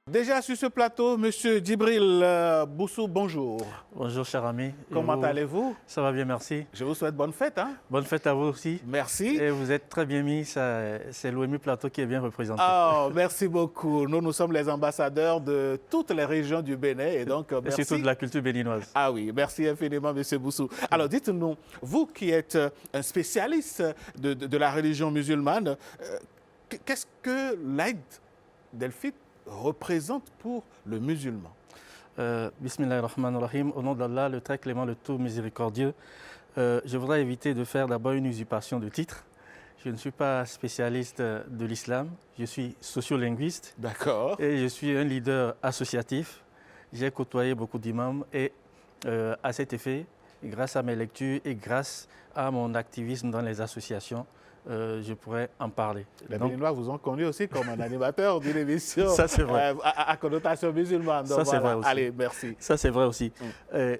Déjà sur ce plateau, Monsieur Djibril Boussou, bonjour. Bonjour cher ami. Comment allez-vous? Ça va bien, merci. Je vous souhaite bonne fête. Hein? Bonne fête à vous aussi. Merci. Et vous êtes très bien mis, c'est l'OMU Plateau qui est bien représenté. Oh, merci beaucoup. Nous sommes les ambassadeurs de toutes les régions du Bénin. Et donc, merci. Et surtout de la culture béninoise. Ah oui, merci infiniment, Monsieur Boussou. Alors, dites-nous, vous qui êtes un spécialiste de la religion musulmane, qu'est-ce que l'Aïd el-Fitr représente pour le musulman? Bismillahirrahmanirrahim, au nom d'Allah, le très clément, le tout miséricordieux. Je voudrais éviter de faire d'abord une usurpation de titre. Je ne suis pas spécialiste de l'islam, je suis sociolinguiste. D'accord. Et je suis un leader associatif. J'ai côtoyé beaucoup d'imams et à cet effet, grâce à mes lectures et grâce à mon activisme dans les associations, je pourrais en parler. Les Béninois vous ont connu aussi comme un animateur d'une émission à connotation musulmane. Ça, c'est vrai aussi. Allez, merci. Ça, c'est vrai aussi.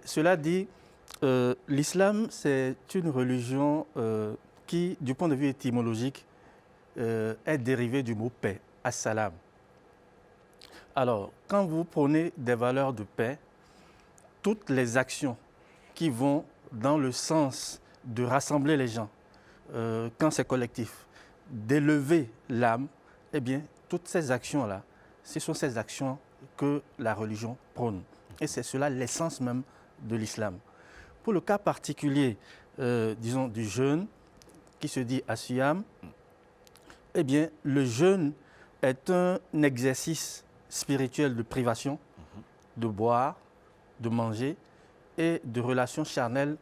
Cela dit, l'islam, c'est une religion qui, du point de vue étymologique, est dérivée du mot paix, as-salam. Alors, quand vous prenez des valeurs de paix, toutes les actions qui vont dans le sens de rassembler les gens, quand c'est collectif, d'élever l'âme, eh bien, toutes ces actions-là, ce sont ces actions que la religion prône. Et c'est cela l'essence même de l'islam. Pour le cas particulier, disons, du jeûne, qui se dit Asiyam, eh bien, le jeûne est un exercice spirituel de privation, de boire, de manger et de relations charnelles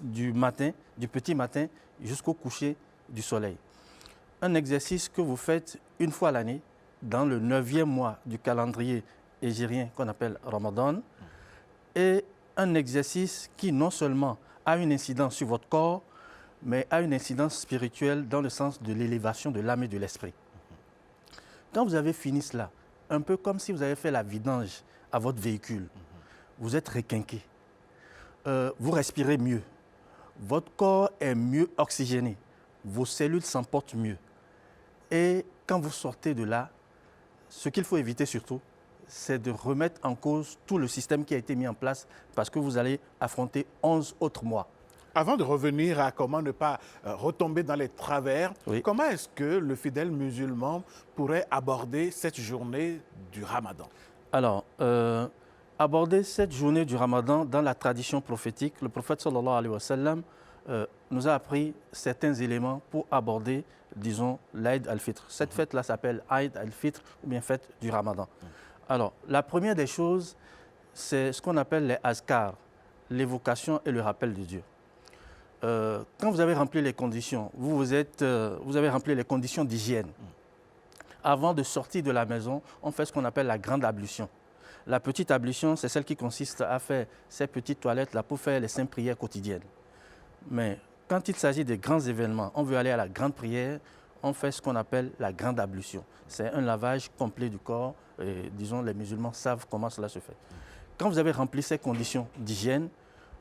du matin, du petit matin jusqu'au coucher du soleil. Un exercice que vous faites une fois l'année, dans le 9e mois du calendrier hégirien qu'on appelle Ramadan, et un exercice qui non seulement a une incidence sur votre corps, mais a une incidence spirituelle dans le sens de l'élévation de l'âme et de l'esprit. Quand vous avez fini cela, un peu comme si vous avez fait la vidange à votre véhicule, vous êtes requinqué. Vous respirez mieux, votre corps est mieux oxygéné, vos cellules s'en portent mieux. Et quand vous sortez de là, ce qu'il faut éviter surtout, c'est de remettre en cause tout le système qui a été mis en place parce que vous allez affronter 11 autres mois. Avant de revenir à comment ne pas retomber dans les travers, oui, comment est-ce que le fidèle musulman pourrait aborder cette journée du Ramadan? Alors, aborder cette journée du Ramadan dans la tradition prophétique, le prophète sallallahu alayhi wa sallam nous a appris certains éléments pour aborder, disons, l'Aïd al-Fitr. Cette fête-là s'appelle Aïd al-Fitr ou bien fête du Ramadan. Alors, la première des choses, c'est ce qu'on appelle les azkars, l'évocation et le rappel de Dieu. Quand vous avez rempli les conditions, vous avez rempli les conditions d'hygiène. Avant de sortir de la maison, on fait ce qu'on appelle la grande ablution. La petite ablution, c'est celle qui consiste à faire ces petites toilettes-là pour faire les 5 prières quotidiennes. Mais quand il s'agit des grands événements, on veut aller à la grande prière, on fait ce qu'on appelle la grande ablution. C'est un lavage complet du corps, et disons, les musulmans savent comment cela se fait. Quand vous avez rempli ces conditions d'hygiène,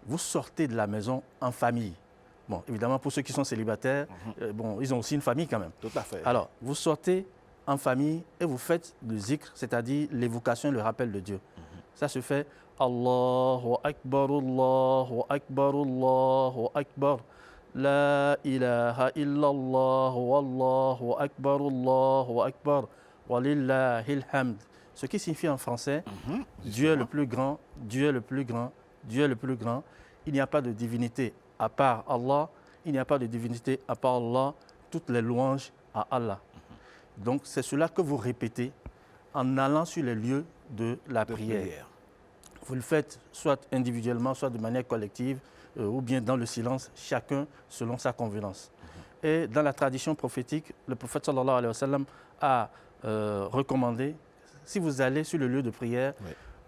vous sortez de la maison en famille. Bon, évidemment, pour ceux qui sont célibataires, bon, ils ont aussi une famille quand même. Tout à fait. Alors, vous sortez en famille et vous faites le zikr, c'est-à-dire l'évocation et le rappel de Dieu. Ça se fait Allahu Akbar, Allahu Akbar, Allahu Akbar. La ilaha illallah, Wallahu Akbar, Allahu Akbar, Walillahil hamd. Ce qui signifie en français, Dieu est le plus grand, Dieu est le plus grand, Dieu est le plus grand. Il n'y a pas de divinité à part Allah, il n'y a pas de divinité à part Allah, toutes les louanges à Allah. Donc c'est cela que vous répétez en allant sur les lieux de la prière. Vous le faites soit individuellement, soit de manière collective, ou bien dans le silence, chacun selon sa convenance. Et dans la tradition prophétique, le prophète sallallahu alayhi wa sallam a recommandé, si vous allez sur le lieu de prière,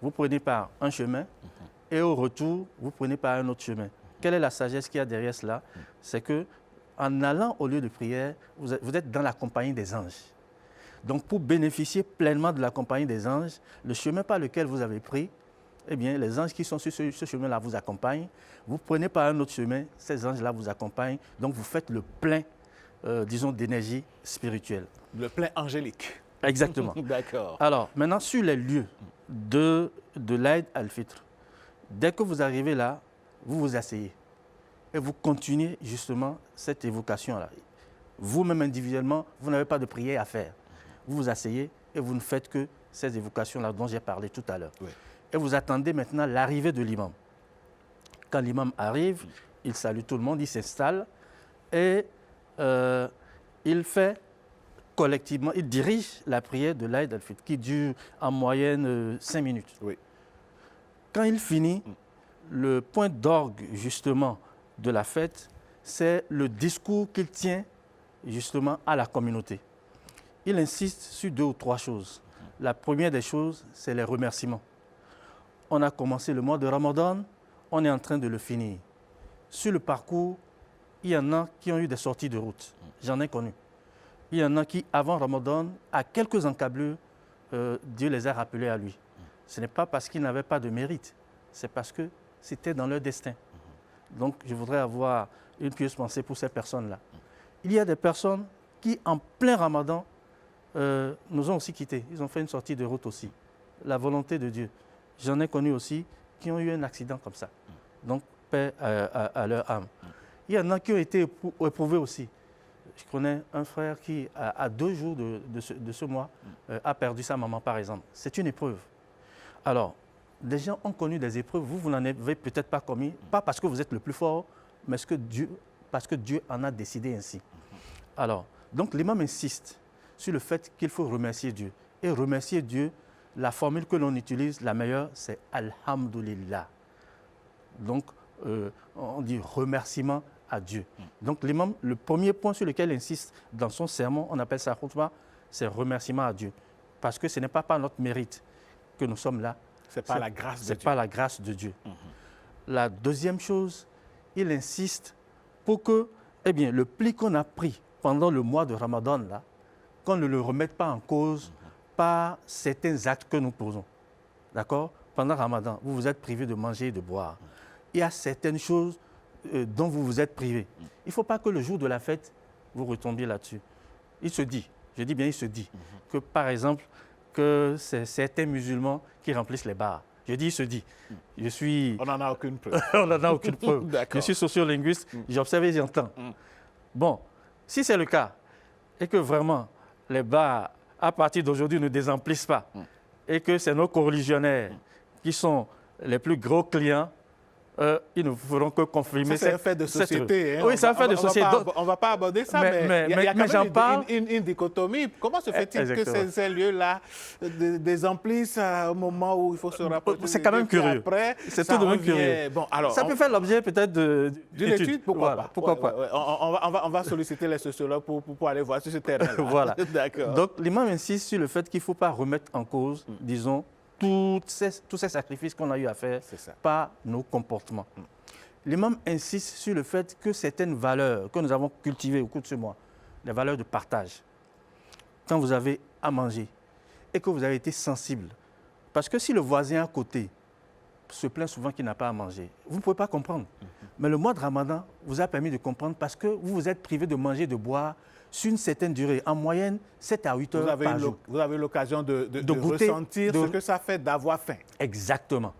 vous prenez par un chemin et au retour, vous prenez par un autre chemin. Quelle est la sagesse qu'il y a derrière cela? C'est qu'en allant au lieu de prière, vous êtes dans la compagnie des anges. Donc pour bénéficier pleinement de la compagnie des anges, le chemin par lequel vous avez pris, eh bien, les anges qui sont sur ce chemin-là vous accompagnent. Vous prenez par un autre chemin, ces anges-là vous accompagnent. Donc, vous faites le plein, disons, d'énergie spirituelle. Le plein angélique. Exactement. D'accord. Alors, maintenant, sur les lieux de l'Aïd al-Fitr, dès que vous arrivez là, vous vous asseyez et vous continuez justement cette évocation-là. Vous-même individuellement, vous n'avez pas de prière à faire. Vous vous asseyez et vous ne faites que ces évocations-là dont j'ai parlé tout à l'heure. Oui. Et vous attendez maintenant l'arrivée de l'imam. Quand l'imam arrive, il salue tout le monde, il s'installe et il fait collectivement, il dirige la prière de l'Aïd al-Fitr qui dure en moyenne 5 minutes. Oui. Quand il finit, le point d'orgue justement de la fête, c'est le discours qu'il tient justement à la communauté. Il insiste sur 2 ou 3 choses. La première des choses, c'est les remerciements. On a commencé le mois de Ramadan, on est en train de le finir. Sur le parcours, il y en a qui ont eu des sorties de route. J'en ai connu. Il y en a qui, avant Ramadan, à quelques encablures, Dieu les a rappelés à lui. Ce n'est pas parce qu'ils n'avaient pas de mérite, c'est parce que c'était dans leur destin. Donc, je voudrais avoir une pieuse pensée pour ces personnes-là. Il y a des personnes qui, en plein Ramadan, nous ont aussi quittés. Ils ont fait une sortie de route aussi. La volonté de Dieu. J'en ai connu aussi qui ont eu un accident comme ça. Donc, paix à leur âme. Il y en a qui ont été éprouvés aussi. Je connais un frère qui, à 2 jours de ce mois, a perdu sa maman, par exemple. C'est une épreuve. Alors, des gens ont connu des épreuves. Vous n'en avez peut-être pas commis, pas parce que vous êtes le plus fort, mais parce que Dieu en a décidé ainsi. Alors, donc l'imam insiste sur le fait qu'il faut remercier Dieu. Et remercier Dieu, la formule que l'on utilise, la meilleure, c'est Alhamdulillah. Donc, on dit remerciement à Dieu. Donc, l'imam, le premier point sur lequel il insiste dans son sermon, on appelle ça khutbah, c'est remerciement à Dieu. Parce que ce n'est pas par notre mérite que nous sommes là. C'est par la grâce de Dieu. C'est par la grâce de Dieu. La deuxième chose, il insiste pour que, eh bien, le pli qu'on a pris pendant le mois de Ramadan, là, qu'on ne le remette pas en cause par certains actes que nous posons. D'accord? Pendant Ramadan, vous vous êtes privé de manger et de boire. Il y a certaines choses dont vous vous êtes privé. Il ne faut pas que le jour de la fête, vous retombiez là-dessus. Il se dit, je dis bien il se dit, que par exemple, que c'est certains musulmans qui remplissent les bars. Je dis, il se dit. Je suis... On n'en a aucune preuve. On n'en a aucune preuve. Je suis sociolinguiste, j'observe et j'entends. Bon, si c'est le cas, et que vraiment les bars, à partir d'aujourd'hui, ne désemplissent pas, et que c'est nos coreligionnaires qui sont les plus gros clients, ils ne feront que confirmer. C'est un fait de société. Oui, c'est un fait de société. On ne va pas aborder ça, mais il y a quand même une dichotomie. Comment se fait-il que ces lieux-là désemplissent au moment où il faut se rapprocher? C'est quand même curieux. C'est tout de même curieux. Bon, alors, ça peut faire l'objet peut-être d'une étude. Pourquoi pas? Pourquoi pas? On va solliciter les sociologues pour aller voir sur ce terrain. Voilà. D'accord. Donc, l'imam insiste sur le fait qu'il ne faut pas remettre en cause, disons, tous ces sacrifices qu'on a eu à faire par nos comportements. L'imam insiste sur le fait que certaines valeurs que nous avons cultivées au cours de ce mois, les valeurs de partage, quand vous avez à manger et que vous avez été sensible, parce que si le voisin à côté se plaint souvent qu'il n'a pas à manger, vous ne pouvez pas comprendre. Mais le mois de Ramadan vous a permis de comprendre parce que vous vous êtes privé de manger, de boire, sur une certaine durée, en moyenne 7 à 8 heures par jour. Vous avez l'occasion de goûter, ressentir ce que ça fait d'avoir faim. Exactement.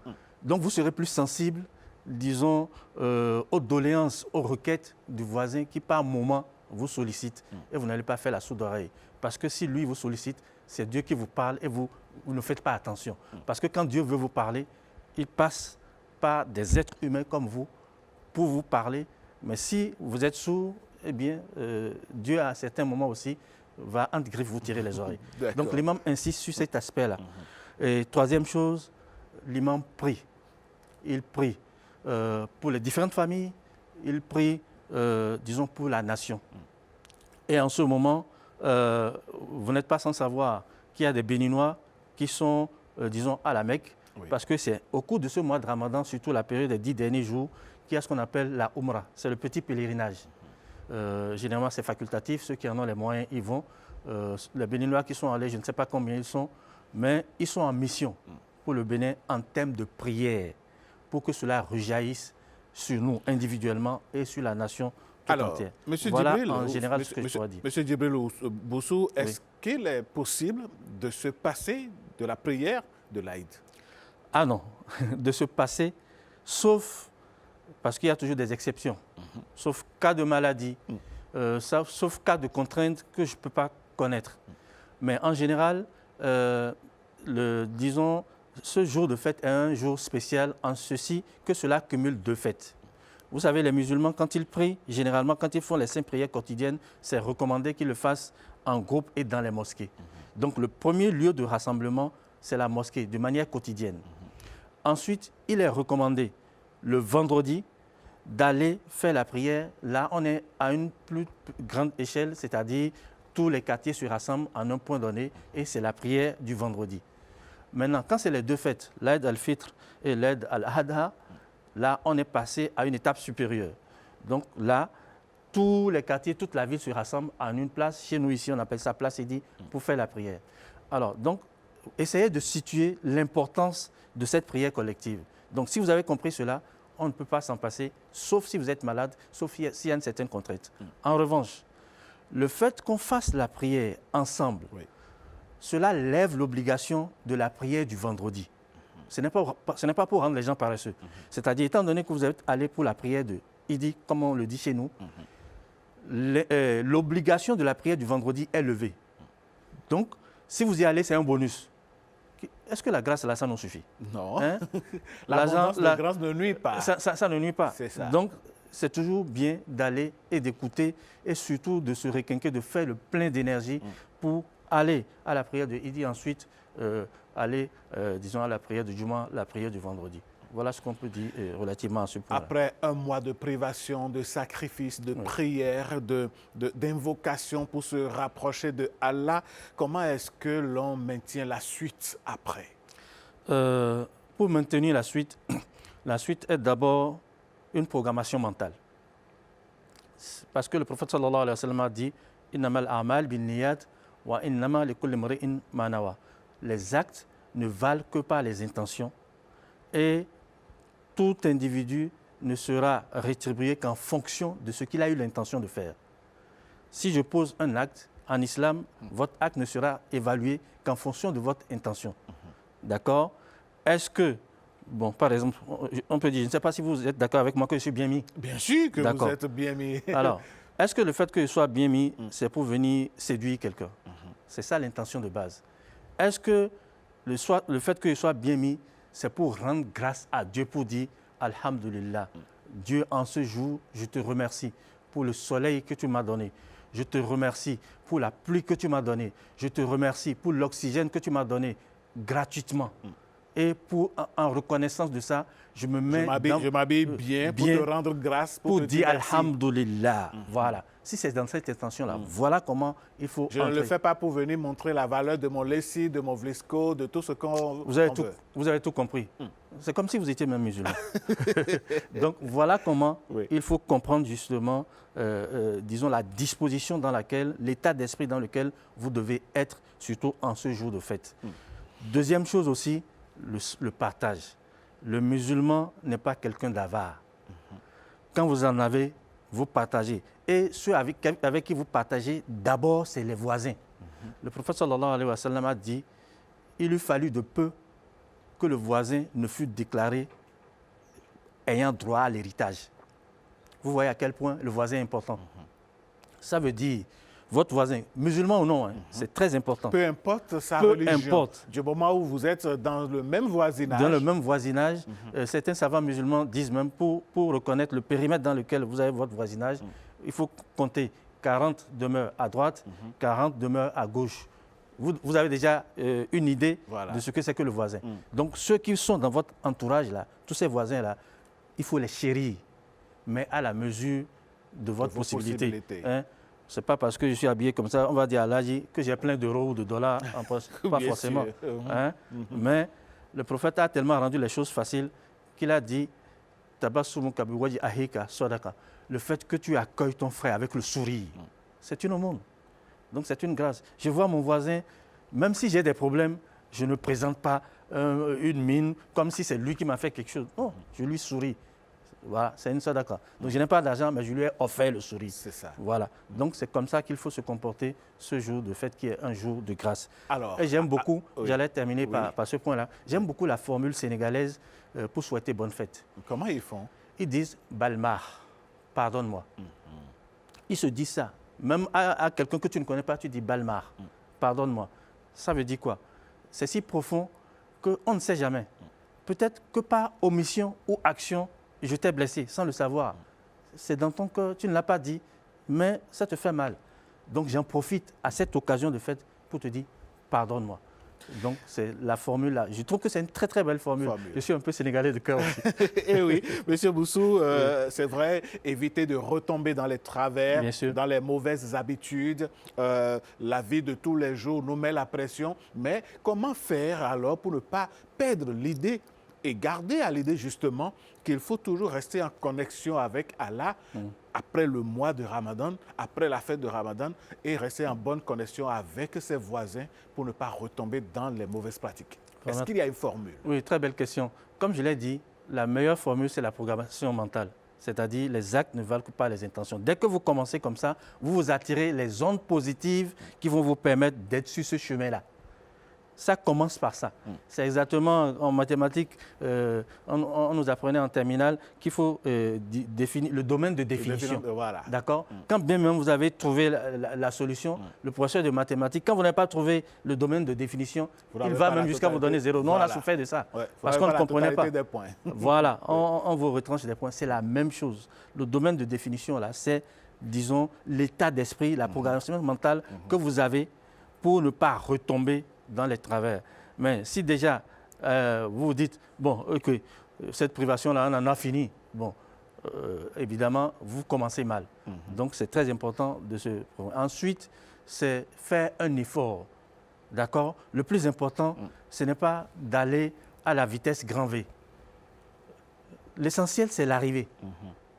Donc vous serez plus sensible, disons, aux doléances, aux requêtes du voisin qui par moment vous sollicite et vous n'allez pas faire la sourde oreille. Parce que si lui vous sollicite, c'est Dieu qui vous parle et vous ne faites pas attention. Parce que quand Dieu veut vous parler, il passe par des êtres humains comme vous pour vous parler. Mais si vous êtes sourd, eh bien, Dieu, à certains moments aussi, va, entre griffes, vous tirer les oreilles. Donc, l'imam insiste sur cet aspect-là. Et troisième chose, l'imam prie. Il prie pour les différentes familles, il prie, disons, pour la nation. Et en ce moment, vous n'êtes pas sans savoir qu'il y a des Béninois qui sont, disons, à la Mecque, parce que c'est au cours de ce mois de Ramadan, surtout la période des 10 derniers jours, qu'il y a ce qu'on appelle la Umrah, c'est le petit pèlerinage. Généralement, c'est facultatif. Ceux qui en ont les moyens, ils vont. Les Béninois qui sont allés, je ne sais pas combien ils sont, mais ils sont en mission pour le Bénin en termes de prière, pour que cela rejaillisse sur nous individuellement et sur la nation tout Alors, entière. M. Voilà Djibril, en général ce que je pourrais dire. Monsieur Djibril Boussou, est-ce Oui. qu'il est possible de se passer de la prière de l'Aïd? Ah non, de se passer, sauf, parce qu'il y a toujours des exceptions, sauf cas de maladie, sauf cas de contrainte que je ne peux pas connaître. Mais en général, disons, ce jour de fête est un jour spécial en ceci que cela cumule deux fêtes. Vous savez, les musulmans, quand ils prient, généralement, quand ils font les 5 prières quotidiennes, c'est recommandé qu'ils le fassent en groupe et dans les mosquées. Donc, le premier lieu de rassemblement, c'est la mosquée, de manière quotidienne. Ensuite, il est recommandé, le vendredi, d'aller faire la prière. Là, on est à une plus grande échelle, c'est-à-dire tous les quartiers se rassemblent en un point donné et c'est la prière du vendredi. Maintenant, quand c'est les deux fêtes, l'Aïd al-Fitr et l'Aïd al-Adha, là, on est passé à une étape supérieure. Donc là, tous les quartiers, toute la ville se rassemble en une place. Chez nous, ici, on appelle ça place Idi pour faire la prière. Alors, donc, essayez de situer l'importance de cette prière collective. Donc, si vous avez compris cela, on ne peut pas s'en passer, sauf si vous êtes malade, sauf s'il y a une certaine contrainte. En revanche, le fait qu'on fasse la prière ensemble, cela lève l'obligation de la prière du vendredi. Ce n'est pas pour rendre les gens paresseux. C'est-à-dire, étant donné que vous êtes allé pour la prière de Idi, comme on le dit chez nous, l'obligation de la prière du vendredi est levée. Donc, si vous y allez, c'est un bonus. Est-ce que la grâce, là, ça nous suffit? Non. Hein? La grâce ne nuit pas. Ça ne nuit pas. C'est ça. Donc, c'est toujours bien d'aller et d'écouter et surtout de se requinquer, de faire le plein d'énergie pour aller à la prière de Idi, ensuite aller, disons, à la prière du Juma, la prière du vendredi. Voilà ce qu'on peut dire relativement à ce point-là. Après un mois de privation, de sacrifice, de prière, d'invocation pour se rapprocher de Allah, comment est-ce que l'on maintient la suite après? Pour maintenir la suite est d'abord une programmation mentale. Parce que le prophète sallallahu alayhi wa sallam a dit « Innamal a'mal bin niyat wa innama likulli mri'in ma nawa » Les actes ne valent que par les intentions et tout individu ne sera rétribué qu'en fonction de ce qu'il a eu l'intention de faire. Si je pose un acte, en islam, votre acte ne sera évalué qu'en fonction de votre intention. D'accord? Est-ce que, bon, par exemple, on peut dire, je ne sais pas si vous êtes d'accord avec moi que je suis bien mis. Bien sûr que vous êtes bien mis. Alors, est-ce que le fait que je sois bien mis, c'est pour venir séduire quelqu'un? C'est ça l'intention de base. Est-ce que le fait que je sois bien mis, c'est pour rendre grâce à Dieu, pour dire Alhamdulillah, Dieu, en ce jour, je te remercie pour le soleil que tu m'as donné. Je te remercie pour la pluie que tu m'as donnée. Je te remercie pour l'oxygène que tu m'as donné gratuitement. Et en reconnaissance de ça, je me mets je m'habille bien pour te rendre grâce. Pour dire Alhamdulillah. Voilà. Si c'est dans cette intention-là, voilà comment il faut Je ne le fais pas pour venir montrer la valeur de mon lessi, de mon vlisco, de tout ce qu'on vous avez tout compris. C'est comme si vous étiez même musulman. Donc voilà comment il faut comprendre justement, disons, la disposition dans laquelle, l'état d'esprit dans lequel vous devez être, surtout en ce jour de fête. Deuxième chose aussi, le partage. Le musulman n'est pas quelqu'un d'avare. Quand vous en avez, vous partagez. Et ceux avec qui vous partagez, d'abord, c'est les voisins. Le prophète sallallahu alayhi wa sallam a dit, il eût fallu de peu que le voisin ne fût déclaré ayant droit à l'héritage. Vous voyez à quel point le voisin est important. Ça veut dire, votre voisin, musulman ou non, c'est très important. Peu importe sa religion. Peu importe. Du moment où vous êtes dans le même voisinage. Dans le même voisinage, certains savants musulmans disent même, pour reconnaître le périmètre dans lequel vous avez votre voisinage, il faut compter 40 demeures à droite, 40 demeures à gauche. Vous avez déjà une idée de ce que c'est que le voisin. Donc ceux qui sont dans votre entourage, là, tous ces voisins-là, il faut les chérir, mais à la mesure de votre possibilité. Ce n'est pas parce que je suis habillé comme ça, on va dire à l'âge que j'ai plein d'euros ou de dollars en poche. Pas forcément. Mais le prophète a tellement rendu les choses faciles qu'il a dit le fait que tu accueilles ton frère avec le sourire, c'est une aumône. Donc c'est une grâce. Je vois mon voisin, même si j'ai des problèmes, je ne présente pas une mine comme si c'est lui qui m'a fait quelque chose. Non, je lui souris. Voilà, c'est une sadaqa. Donc je n'ai pas d'argent, mais je lui ai offert le sourire. C'est ça. Voilà. Donc c'est comme ça qu'il faut se comporter ce jour de fête qui est un jour de grâce. Alors, et j'aime beaucoup, oui. j'allais terminer Oui. par ce point-là, j'aime beaucoup la formule sénégalaise pour souhaiter bonne fête. Comment ils font? Ils disent Balmar, pardonne-moi. Ils se disent ça. Même à quelqu'un que tu ne connais pas, tu dis Balmar, pardonne-moi. Ça veut dire quoi? C'est si profond qu'on ne sait jamais. Peut-être que par omission ou action, je t'ai blessé sans le savoir. C'est dans ton cœur, tu ne l'as pas dit, mais ça te fait mal. Donc j'en profite à cette occasion de fête pour te dire pardonne-moi. Donc c'est la formule là. Je trouve que c'est une très très belle formule. Je suis un peu sénégalais de cœur aussi. Eh oui, Monsieur Boussou, c'est vrai, éviter de retomber dans les travers, dans les mauvaises habitudes. La vie de tous les jours nous met la pression. Mais comment faire alors pour ne pas perdre l'idée et garder à l'idée justement qu'il faut toujours rester en connexion avec Allah après le mois de Ramadan, après la fête de Ramadan, et rester en bonne connexion avec ses voisins pour ne pas retomber dans les mauvaises pratiques. Est-ce qu'il y a une formule? Oui, très belle question. Comme je l'ai dit, la meilleure formule, c'est la programmation mentale. C'est-à-dire les actes ne valent pas les intentions. Dès que vous commencez comme ça, vous vous attirez les ondes positives qui vont vous permettre d'être sur ce chemin-là. Ça commence par ça. C'est exactement en mathématiques, on nous apprenait en terminale qu'il faut définir le domaine de définition. Voilà. D'accord. Quand bien même vous avez trouvé la solution, le professeur de mathématiques, quand vous n'avez pas trouvé le domaine de définition, il va même jusqu'à vous donner 0. Nous, voilà. On a souffert de ça. Ouais. Parce qu'on ne comprenait pas. Des points. Voilà, on vous retranche des points. C'est la même chose. Le domaine de définition, là, c'est, disons, l'état d'esprit, la programmation mentale que vous avez pour ne pas retomber dans les travers. Mais si déjà vous vous dites, bon, ok, cette privation-là, on en a fini, bon, évidemment, vous commencez mal. Donc, c'est très important de se... Ensuite, c'est faire un effort, d'accord? Le plus important, ce n'est pas d'aller à la vitesse grand V. L'essentiel, c'est l'arrivée.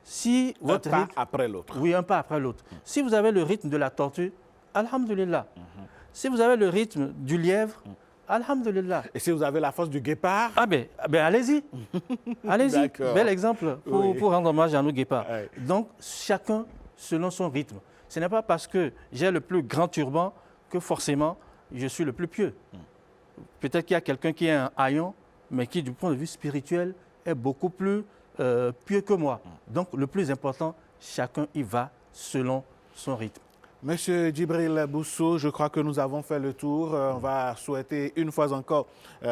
Si votre rythme... Un pas après l'autre. Oui, un pas après l'autre. Si vous avez le rythme de la tortue, alhamdulillah. Si vous avez le rythme du lièvre, alhamdulillah. Et si vous avez la force du guépard? Ah ben allez-y. Allez-y. Bel exemple pour rendre hommage à nos guépards. Ouais. Donc, chacun selon son rythme. Ce n'est pas parce que j'ai le plus grand turban que forcément je suis le plus pieux. Peut-être qu'il y a quelqu'un qui est un haillon, mais qui, du point de vue spirituel, est beaucoup plus pieux que moi. Donc, le plus important, chacun y va selon son rythme. Monsieur Djibril Boussou, je crois que nous avons fait le tour. On va souhaiter une fois encore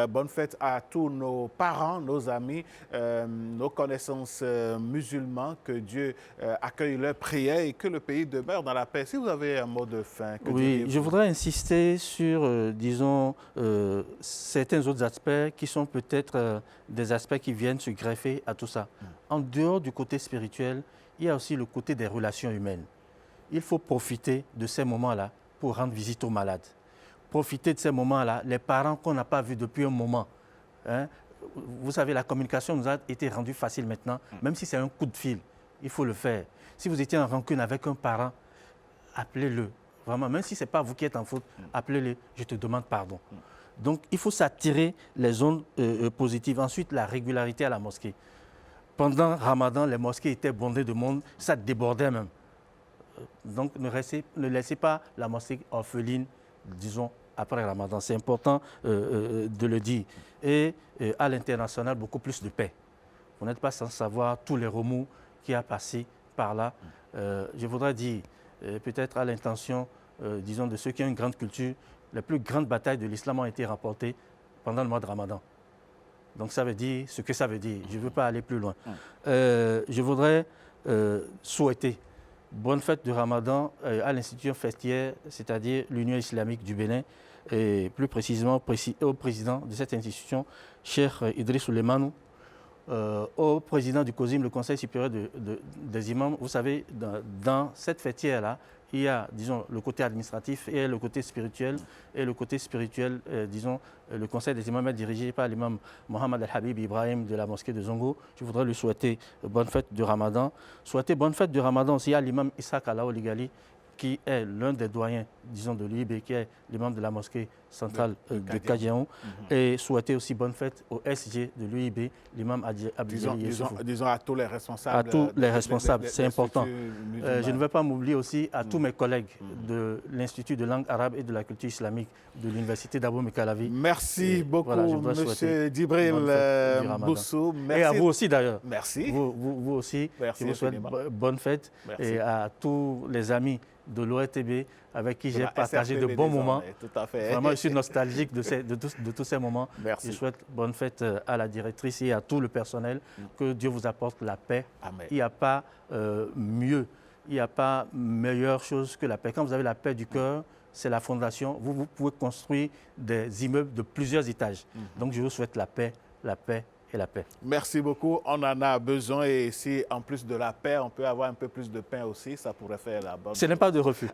bonne fête à tous nos parents, nos amis, nos connaissances musulmans. Que Dieu accueille leurs prières et que le pays demeure dans la paix. Si vous avez un mot de fin, que oui, je voudrais insister sur, disons, certains autres aspects qui sont peut-être des aspects qui viennent se greffer à tout ça. En dehors du côté spirituel, il y a aussi le côté des relations humaines. Il faut profiter de ces moments-là pour rendre visite aux malades. Profiter de ces moments-là, les parents qu'on n'a pas vus depuis un moment. Hein. Vous savez, la communication nous a été rendue facile maintenant, même si c'est un coup de fil, il faut le faire. Si vous étiez en rancune avec un parent, appelez-le. Vraiment, même si ce n'est pas vous qui êtes en faute, appelez-le, je te demande pardon. Donc, il faut s'attirer les ondes positives. Ensuite, la régularité à la mosquée. Pendant Ramadan, les mosquées étaient bondées de monde, ça débordait même. Donc, ne laissez pas la mosquée orpheline, disons, après Ramadan. C'est important de le dire. Et à l'international, beaucoup plus de paix. Vous n'êtes pas sans savoir tous les remous qui a passé par là. Je voudrais dire, peut-être à l'intention, disons, de ceux qui ont une grande culture, les plus grandes batailles de l'islam ont été remportées pendant le mois de Ramadan. Donc, ça veut dire ce que ça veut dire. Je ne veux pas aller plus loin. Je voudrais souhaiter bonne fête de Ramadan à l'institution festière, c'est-à-dire l'Union islamique du Bénin, et plus précisément au président de cette institution, Cheikh Idriss Souleymane, au président du COSIM, le Conseil supérieur des imams. Vous savez, dans cette fêtière-là, il y a, disons, le côté administratif et le côté spirituel. Et le côté spirituel, disons, le Conseil des imams est dirigé par l'imam Mohamed Al-Habib Ibrahim de la mosquée de Zongo. Je voudrais lui souhaiter bonne fête de Ramadan. Souhaiter bonne fête de Ramadan aussi à l'imam Issa Kalao Ligali, qui est l'un des doyens, disons, de l'IB, qui est l'imam de la mosquée centrale de Kadiaou, et souhaiter aussi bonne fête au SG de l'UIB, l'imam Abdjali Youssoufou. Disons à tous les responsables. À tous les responsables, c'est important. Je ne vais pas m'oublier aussi à tous mes collègues de l'Institut de langue arabe et de la culture islamique de l'Université d'Abou Mekalavi. Merci beaucoup, M. Djibril Boussou. Et à vous aussi d'ailleurs. Merci. Vous aussi. Merci, je vous souhaite bonne fête. Merci. Et à tous les amis de l'ORTB avec qui j'ai partagé de bons moments. Tout à fait. Vraiment, je suis nostalgique de tous ces moments. Merci. Je souhaite bonne fête à la directrice et à tout le personnel. Que Dieu vous apporte la paix. Amen. Il n'y a pas mieux, il n'y a pas meilleure chose que la paix. Quand vous avez la paix du cœur, c'est la fondation. Vous pouvez construire des immeubles de plusieurs étages. Donc, je vous souhaite la paix et la paix. Merci beaucoup. On en a besoin et si en plus de la paix, on peut avoir un peu plus de pain aussi, ça pourrait faire la bonne. Ce n'est pas de refus.